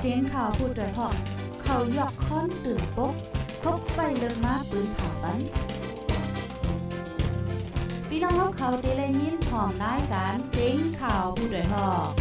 สียงข่าวพูดด้วยหอกเขายอกค้อนตื่นปกพกใส่เลิกมาปืนผาปันพี่น้องเขาได้เลยยินพร้อมรายการเสียงข่าวพูดด้วยหอก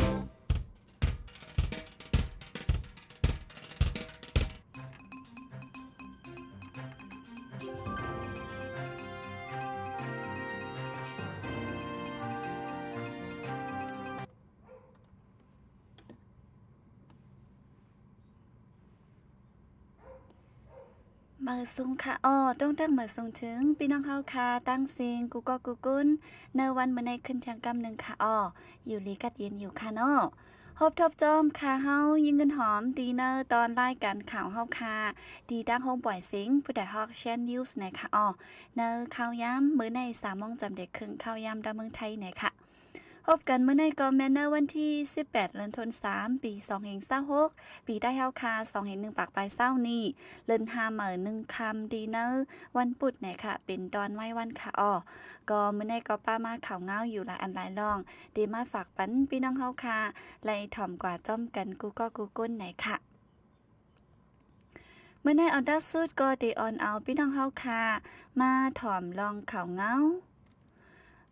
มาส่งค่ะต้องตั้งมาส่งถึงพี่น้องเฮาค่ะตั้งเสียงกูก็กูกุ้นในวันมื้อในขึ้นทางกำนึงค่ะอยู่ลีกัดเย็นอยู่ค่ะฮบทบจอมค่ะเฮายิงเงินหอมดีเนอร์ตอนรายการข่าวเฮาค่ะดีตั้งโฮมปล่อยเสียงผู้ใดฮอกแชนนิวส์ในค่ะเนอข่าวย้ำมื้อใน3 โมงจำเด็กครึ่งข่าวย้ำดาวเมืองไทยในค่ะพบกันเมื่อในกอแมนเนอร์วันที่18เดือนธันวาคมปี2526ปีได้เฮาคา2.1ปากปลายเศร้านี้เลิน5มื้อ1ค่ำดีเนอร์วันพุธเนี่ยค่ะเป็นตอนไว้วันค่ะก็เมื่อในก็ป้ามาข่าวเงาอยู่หลายอันหลายรองดีมาฝากปันพี่น้องเฮาคาไล่ถ่อมกว่าจ้อมกันกูก็กูก้นไหนค่ะเมื่อในออนดัสซูดก็ได้ออนเอาพี่น้องเฮาคามาถ่อมลองข่าวเงา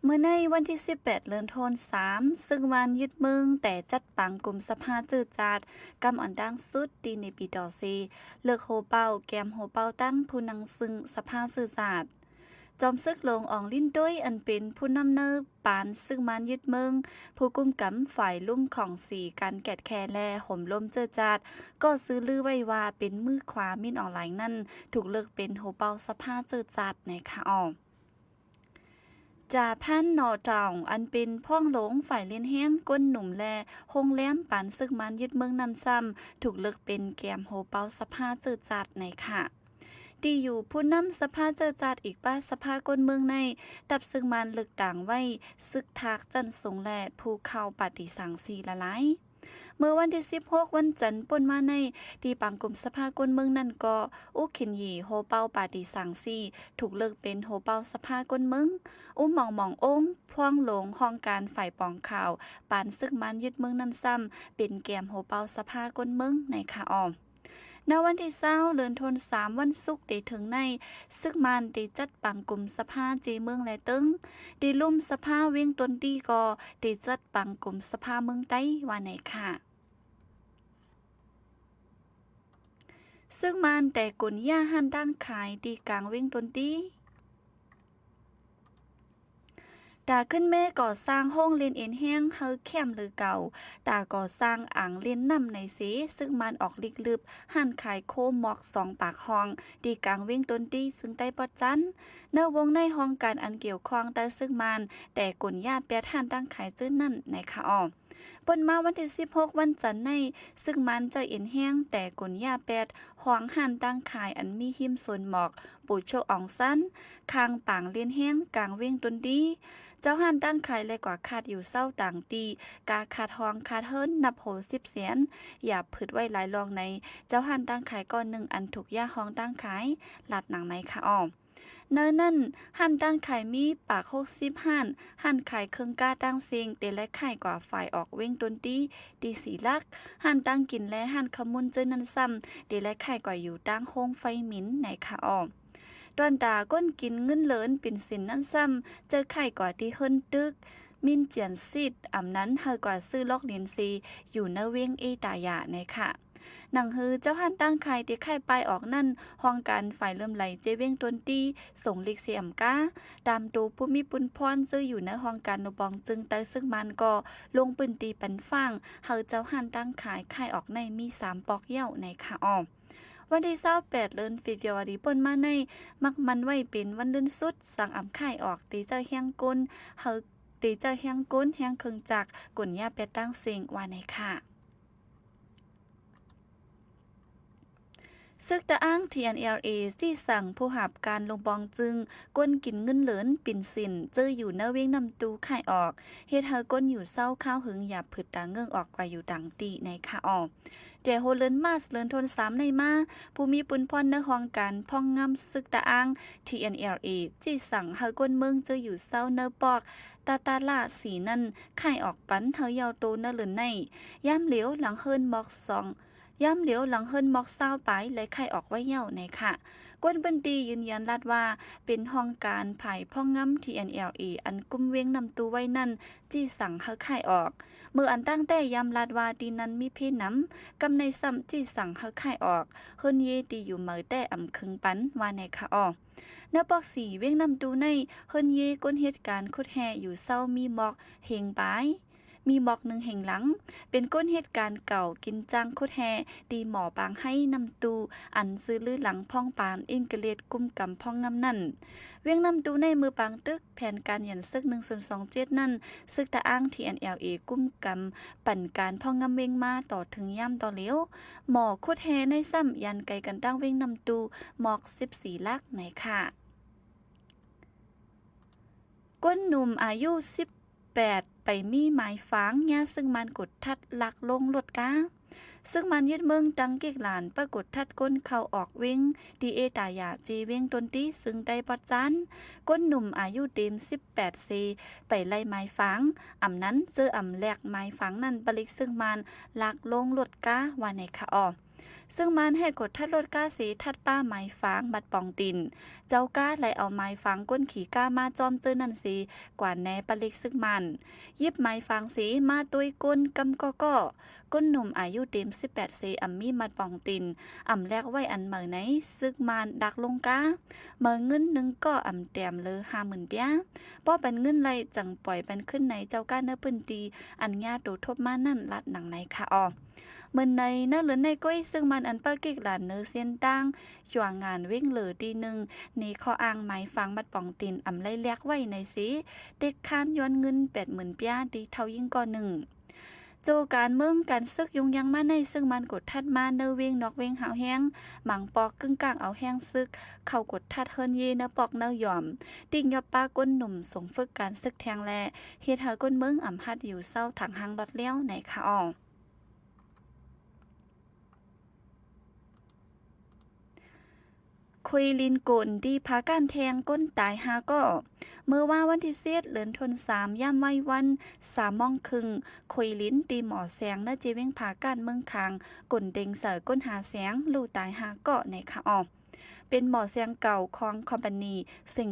เมื่อในวันที่18เดือนธันวาคมซึ่งวันยึดเมืองแต่จัดปังกลุ่มสภาจืดจาดกำอ่อนดังสุดดีในปีดอซีเลือกโฮเป้าแกมโฮเป้าตั้งผู้นังซึ่งสภาสื่อศาสตร์จอมซึกลงอ่องลิ้นด้วยอันเป็นผู้นำเนิบปานซึ่งมันยึดเมืองผู้กุมกำฝ่ายลุ่มของสีการแกดแคแลห่มลมเจอจาดก็ซื้อลือไว้ว่าเป็นมือขวามินออนไลน์นั่นถูกเลือกเป็นโฮเป้าสภาเจอจาดในค่ะจ่าพันหนอจ่องอันเป็นพ่องหลงฝ่ายเลี้ยนแห้งก้นหนุ่มแลหงแหลมปานซึกมันยึดเมืองนำซ้ำถูกเลือกเป็นแกมโฮเปาสภาเจอจัดในค่ะที่อยู่ผู้นำสภาเจอจัดอีกป้าสภาก้นเมืองในตับซึกมันเลือกต่างไว้ซึกทักจันสงแลภูเข้าปฏิสังสีละลายเมื่อวันที่16วันจันทร์ป่นมาในที่ปังกลุ่มสภากลเมืองนั่นก็อุขินหยีโฮเป้าปาติสังซีถูกเลิกเป็นโฮเป้าสภากลเมืองหม่ององค์พ่วงหลงห้องการฝ่ายปองข่าวปานซึกมันยึดเมืองนั่นซ้ำเป็นแกมโฮเป้าสภากลเมืองในค่ะณวันที่20เดือนธันวาคมวันศุกร์ได้ถึงในซึกมันได้จัดปังกลุ่มสภาเจเมืองและตึงได้ลุ่มสภาเวียงตนตีก็ได้จัดปังกลุ่มสภาเมืองใต้ว่าไหนค่ะซึ่งมันแต่กุนย่าหันดังขายดีกลางเวียงตนตีตาขึ้นแม่ก่อสร้างห้องเรียนเอ็นแห้งเฮาแคมหรือเก่าตาก่อสร้างอ่างเรียนน้ำในสีซึ่งมันออกลิกลึบหันขายโคมหมอก2ปากห้องดีกลางเวียงต้นตีซึ่งใต้ปอดจันเนื้อวงในห้องการอันเกี่ยวข้องแต่ซึ่งมันแต่กุนย่าแปดหันตั้งขายจื้อนั่นในค่ะปนมาวันที่16วันจันทร์ในซึ่งมันจะเอ็นแห้งแต่กุนย่าแปดห้องหันตั้งขายอันมีหิมสนหมอกปู่โชคอ่องสั้นคางปางเลียนแห้งกลางเวียงต้นดีเจ้าหันตั้งขายเลยกว่าขาดอยู่เศร้าต่างตีกาขาดห้องขาดเฮิรนนับโห10เสียนอย่าพืดไว้หลายรองในเจ้าหันตั้งขายก้อนหนึ่งอันถูกย่าห้องตั้งขายหลัดหนังในค่ะเนื้อนั่นหันตั้งขายมีปาก60หันขายเครื่องก้าตั้งเสียงเตและขายกว่าฝ่ายออกเว้งตนตีสีลักหันตั้งกินและหันขมุนเจอนันซ้ำเตและขายกว่าอยู่ตั้งโฮงไฟหมินในค่ะดอนตาก้นกินเงินเหลินปิ่นสินนั่นซ้ำเจอไข่กว่าที่เฮิรนตึกมินเจียนซิดอำนั้นเฮากว่าซื้อล็อกลินซีอยู่เนเวียงเอตายาในค่ะหนังฮือเจ้าหันตั้งไข่ที่ไข่ปลายออกนั่นห้องการฝ่ายเริ่มไหลเจเวียงตนตีส่งลิกเสียมก้าตามตูผู้มีปุนพรซื้ออยู่ในห้องการนบองจึงแต่ซึ่งมันก็ลงปืนตีปันฟังเฮาเจ้าหันตั้งขายไข่ออกในมี3ปอกเย้าในค่ะวันที่28เดือนฟิวารีปนมาในมักมันไว้เป็นวันเดือนสุดสั่งอำไข่ออกตีเจ้าเฮียงกุนเฮาตีเจ้าเฮียงกุนเฮียงเครื่องจักรกุนย่าเป็ดตั้งเสียงว่าในค่ะซึกตะอ้าง TNLA ที่สั่งผู้หับการลงบองจึงก้นกินเงินเหลินปิ่นสินเจออยู่เนเวียงนำตูไข่ออกเฮ็ดเฮาก้นอยู่เศร้าข้าวหึงหยาบผึดตาเงื่องออกกว่าอยู่ดังตีในค่ะเจโฮเลินมาสเลินทน3ในมาผู้มีปุนพรในห้องการพ่องงำซึกตะอ้าง TNLA ที่สั่งเฮาก้นเมืองเจออยู่เศร้าเนปอกตาละสีนั่นไข่ออกปันเฮายาวโตเนเหลินในย่ำเหลียวหลังเฮิรนหมอก2 ย่ำเหลียวหลังเฮิรนมอกเศร้าไปและไข่ออกไว้เย่าในค่ะกวนเปิ้นตียืนยันรัดว่าเป็นห้องการไผ่พ่องง้ำ TNLA อันกุ้มเว้งนำตูไว้นั่นจี้สั่งเฮาไข่ออกเมื่ออันตั้งแต่ย้ำรัดว่าดีนั้นมีเพน้ำกำในซ้ำจี้สั่งเฮาไข่ออกเฮิรนเยตีอยู่เหมือแต่อำคึงปันว่าในค่ะออกณปอก4เว้งนำตูในเฮิรนเยก้นเหตุการณ์คุดแห่อยู่เศร้ามีหมอกเฮงปายมีหมอกหนึ่งแห่งหลังเป็นก้นเหตุการณ์เก่ากินจังคุดแฮดีหมอปางให้นำตูอันซื้อลือหลังพ่องปานอิงเกเลดกุมกำพ่องงำนั่นเวียงนำตูในมือปางตึกแผนการหยันซึก1/27นั่นซึกตะอ้าง TNLA กุมกำปั่นการพ่องงำเวงมาต่อถึงย่ำต่อเหลียวหมอคุดแฮในซ้ำยันไกกันตั้งเวียงนำตูหมอก14ลักไหนค่ะก้นหนุ่มอายุ8ไปมีหมายฝังยาซึ่งมันกดทัดลักลงรถก้าซึ่งมันยึดเมืองตังเกกหลานปรากฏทัดก้นเข้าออกเว้งดีเอตายาจีเว้งตนตีซึ่งได้ปัดจันก้นหนุ่มอายุเต็ม18ปีไปไล่หมายฝังอำนั้นเจออำแลกหมายฝังนั้นบลิกซึ่งมันลักลงรถก้าว่าในค่ะออซึ่งมันให้กดทัดรถก้าสีทัดป้าไม้ฟางบัดปองตินเจ้าก้าไหลเอาไม้ฟางก้นขี่ก้ามาจอมเจอนั่นสีกว่าแนปลิกซึ่งมันยิบไม้ฟางสีมาตุยก้นกำก็ก้นหนุ่มอายุเต็ม18ปีอัมมีมัดปองตินอ่ำแลกไว้อันเหมือไหนซึ่งมันดักลงก้าเมื่อเงินนึงก็อ่ำแต้มเลย50,000เปียป้อเป็นเงินไรจังปล่อยเป็นขึ้นในเจ้าก้าเนื้อปืนตีอันญาตูทบมานั่นลัดหนังไหนค่ะออเมื่อในเนื้อหรือในก้อยซึ่งมันอันป้ากิกหลานเนื้อเสียนตั้งจวงงานวิ่งเหลือดีหนึ่งนี่ข้ออ้างไม้ฟังมัดปองตินอ่ำไล่แลกไว้ในสีเด็กค้านย้อนเงิน80,000เปียดีเท่ายิ่งก่อหนึ่งโจการเมืองการซึกยุงยังมาในซึ่งมันกดทัดมาเนเวงนอกเวงหาวแห้งหมังปอกกึ่งกลางเอาแห้งซึกเข้ากดทัดเฮิรนเยเนปอกเนยอมติ่งยอบป้าก้นหนุ่มส่งฝึกการซึกแทงแลเฮ็ดเฮาก้นเมืองอ่ำฮัดอยู่เศร้าถังหางรถเลี้ยวในค่ะออคุยลินกุนดีพาการแทงก้นตาย5ก็เมื่อว่าวันที่7เดือนธันวาคมย่ำไว้วัน3 โมงครึ่งคุยลินตีหมอแสงเนื้อเจเว้งพาการเมืองคางกุนเต็งเสอก้นหาแสงลู่ตาย5ก็ในค่ะออเป็นหมอเสียงเก่าของคอมพานีเซ็ง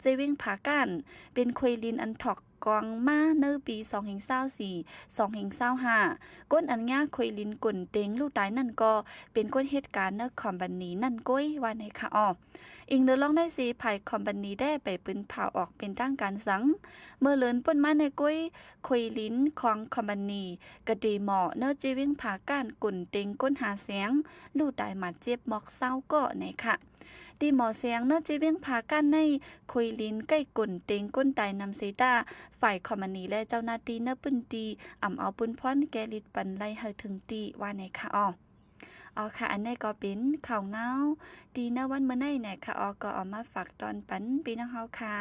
เจเว้งพาการเป็นคุยลินอันถอกกองมาเนื้อปี2024 2025ก้นอันง่าคุยลินกุ่นเต็งลูกตายนั่นก็เป็นก้นเหตุการณ์เนื้อคอมพานีนั่นก้อยว่าในค่ะอออิงเดือลองได้สีภายคอมพานีได้ไปปืนเผาออกเป็นตั้งการสังเมื่อเลินป่นมาในก้อยคุยลินของคอมพานีกระดีหมอเนื้อจีวิ่งผาก้านกุ่นเต็งก้นหาเสียงลูกตายหมัดเจ็บหมอกเศร้าก็ในค่ะดีหมอเสียงเนื้อจีเวียงพากันในคุยลิ้นใกล้กุ่นเต็งก้นตายนำเซตาฝ่ายคอมมานีและเจ้าหน้าที่เนื้อปืนตีอ่ำเอาปืนพรแกลิดปันไล่เฮถึงตีว่าในค่ะอ๋อค่ะอันนี้ก็เป็นข่าวเงาดีนะวันเมื่อไหร่เนี่ยค่ะก็เอามาฝากตอนปันปีน้องเฮาค่ะ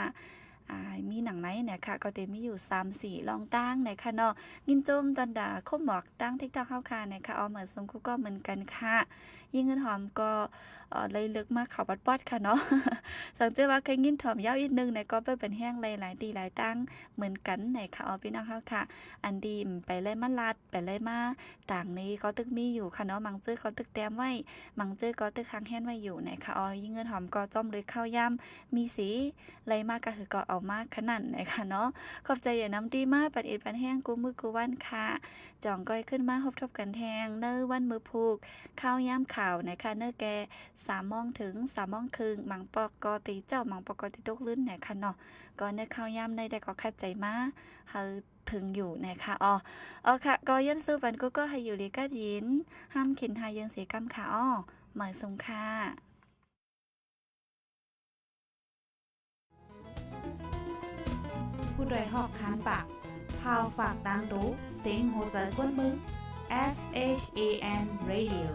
มีหนังไหนเนี่ยค่ะก็เต็มมีอยู่3-4ลองตั้งเนี่ยค่ะเนาะยินโจมตอนด่าคบหมอกตั้งทิกตอกเฮาค่ะเนี่ยค่ะเหมือนสมคุก็เหมือนกันค่ะยิ่งเงินหอมก็เลยลึกมากเขาปัดป๊อดค่ะเนาะสังเกตว่าเคยยินถอมยาวอีกนึงเนี่ยก็เป็นแห้งหลายตีหลายตั้งเหมือนกันเนี่ยค่ะพี่น้องเฮาค่ะอันดีมไปเลยมาลัดไปเลยมาต่างนี้ก็ตึกมีอยู่ค่ะเนาะมังเจอก็ตึกแต้มไว้มังเจอก็ตึกค้างแห้งไว้อยู่เนี่ยค่ะยิ่งเงินหอมก็จ้อมเลยข้าวย่ำมีสีไรมากก็คือก็เอามากขนาดนะคะเนาะขอบใจอย่าน้ำดีมากปัดอิดปันแห้งกูมือกูวันค่ะจ่องก้อยขึ้นมาฮบทบกันแทงเนื้อวันมือผูกข้าวย่ำข่าวนะคะเนื้อแก3 โมงถึง3 โมงครึ่งมังปอกกอตีเจ้ามังปอกกอตีตกลื่นนะคะเนาะก็เนื้อข้าวย่ำในได้ก็คัดใจมาเฮาถึงอยู่นะคะค่ะก็ยันซื้อปันก็ให้อยู่ดีก็ยินห้ามขินหายังเสียกรรมค่ะหมายสงค่ะผู้โดยหอกคานปากพาวฝากดังรู้เสียงโหใจก้นมึงSHAN Radio